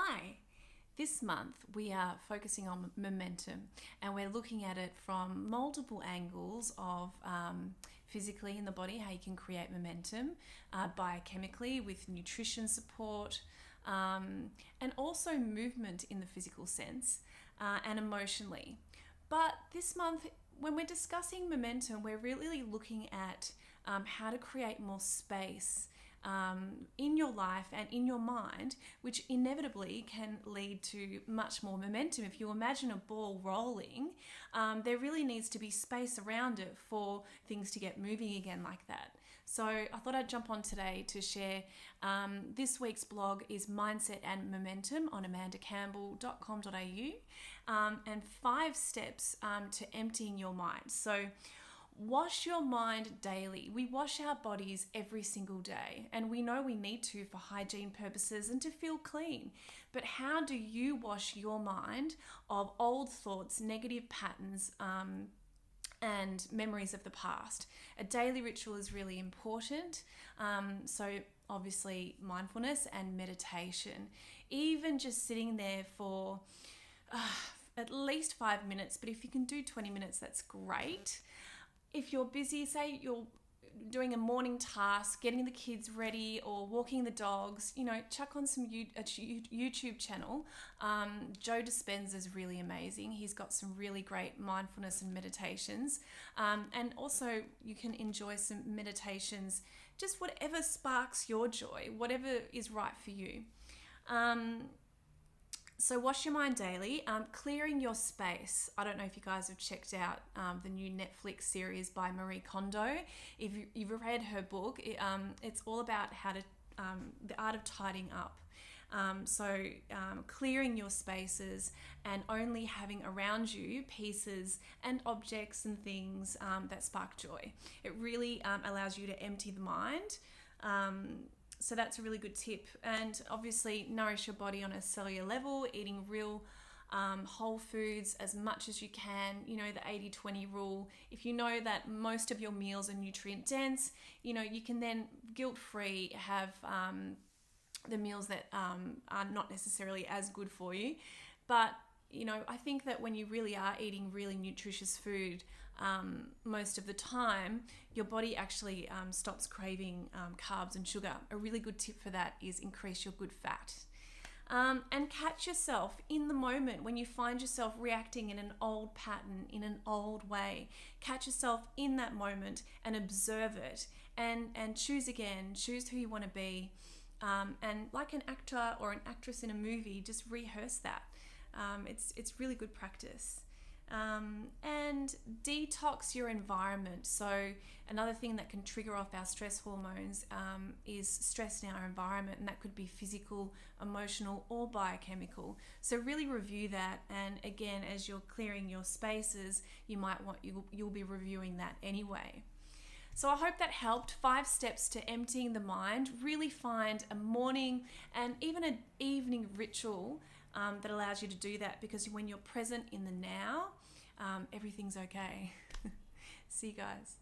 Hi! This month we are focusing on momentum, and we're looking at it from multiple angles of physically in the body, how you can create momentum, biochemically with nutrition support, and also movement in the physical sense, and emotionally. But this month, when we're discussing momentum, we're really looking at how to create more space in your life and in your mind, which inevitably can lead to much more momentum. If you imagine a ball rolling, there really needs to be space around it for things to get moving again like that. So I thought I'd jump on today to share this week's blog is Mindset and Momentum on amandacampbell.com.au, and 5 steps to emptying your mind. So wash your mind daily. We wash our bodies every single day, and we know we need to for hygiene purposes and to feel clean. But how do you wash your mind of old thoughts, negative patterns, and memories of the past? A daily ritual is really important. So obviously mindfulness and meditation. Even just sitting there for at least 5 minutes, but if you can do 20 minutes, that's great. If you're busy, say you're doing a morning task, getting the kids ready or walking the dogs, chuck on some YouTube channel. Joe Dispenza's really amazing. He's got some really great mindfulness and meditations. And also you can enjoy some meditations, just whatever sparks your joy, whatever is right for you. So wash your mind daily. Clearing your space. I don't know if you guys have checked out the new Netflix series by Marie Kondo. If you've read her book, it's all about how to the art of tidying up. Clearing your spaces and only having around you pieces and objects and things that spark joy. It really allows you to empty the mind. So that's a really good tip. And obviously nourish your body on a cellular level, eating real whole foods as much as you can. The 80-20 rule. If you know that most of your meals are nutrient dense, you can then guilt-free have the meals that are not necessarily as good for you. But I think that when you really are eating really nutritious food most of the time, your body actually stops craving carbs and sugar. A really good tip for that is increase your good fat. And catch yourself in the moment when you find yourself reacting in an old pattern, in an old way. Catch yourself in that moment and observe it and choose again, choose who you want to be. And like an actor or an actress in a movie, just rehearse that. It's really good practice. And detox your environment. So another thing that can trigger off our stress hormones is stress in our environment, and that could be physical, emotional, or biochemical. So really review that, and again, as you're clearing your spaces, you'll be reviewing that anyway. So I hope that helped. 5 steps to emptying the mind. Really find a morning and even an evening ritual that allows you to do that, because when you're present in the now, everything's okay. See you guys.